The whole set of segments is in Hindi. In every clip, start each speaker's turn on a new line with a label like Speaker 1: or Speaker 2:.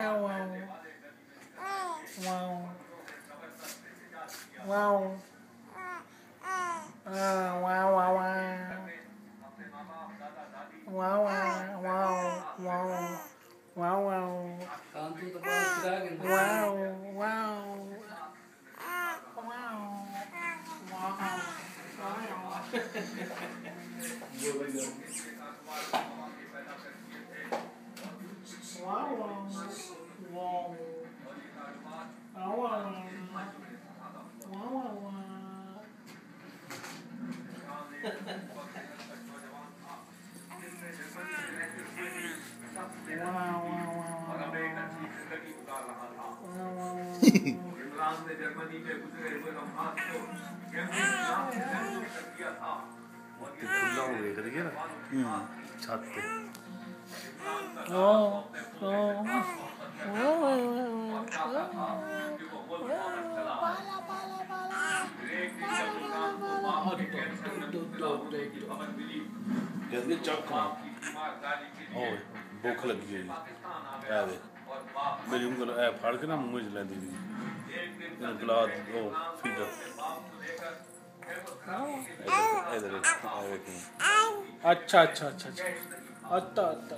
Speaker 1: Wow. Wow. Wow. Wow, wow, wow. Wow, wow, wow, wow. Wow, wow. Wow, wow. Imran ने जर्मनी में गुजरे हुए लम्हात को किया था खुला हो गया करिए ना छत पे जल्दी चक भुख लगी है मेरी उंगल फाड़ के ना मुंह च लैंदी गलाद फीडर अच्छा अच्छा अच्छा अच्छा अच्छा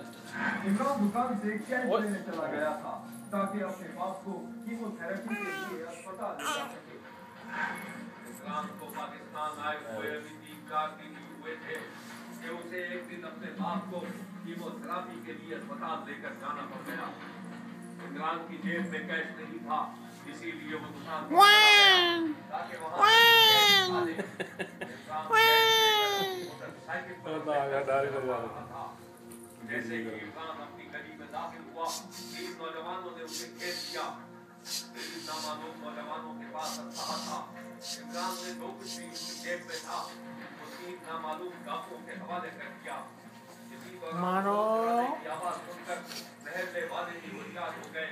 Speaker 2: इमरान दुकान से कैश लेने चला गया था ताकि अपने बाप को कीमोथेरेपी के लिए अस्पताल ले जा सके। इमरान को पाकिस्तान आए हुए अभी 3-4 दिन हुए थे कि उसे एक दिन अपने बाप को कीमोथेरेपी के लिए अस्पताल लेकर जाना पड़ गया। इमरान की जेब में कैश नहीं था, इसीलिए वो दुकान ताकि वहां जैसे ही इमरान अपनी गली में दाखिल हुआ, 3 नौजवानों ने उसे घेर लिया। नामालूम नौजवानों के पास असलहा था। इमरान ने जो कुछ भी उसकी जेब में था वो 3 नामालूम डाकुओं के हवाले कर दिया। इसी दौरान की आवाज सुनकर महल्ले वाले भी होशियार हो गए।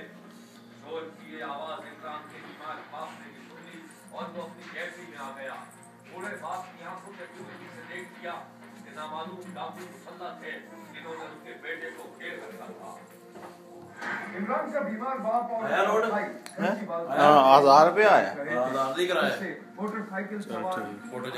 Speaker 2: शोर की ये आवाज इमरान के बीमार बाप ने भी सुन ली और वो अपनी गैलरी में आ गया। बूढ़े बाप की आंखों के दूर से देख लिया कि नामालूम डाकू मुसल्लत थे जिन्होंने उसके बेटे को घेर रखा था। इमरान का बीमार बाप और भाई
Speaker 3: 1000 रुपया आया
Speaker 2: मोटरसाइकिल सवार फोटो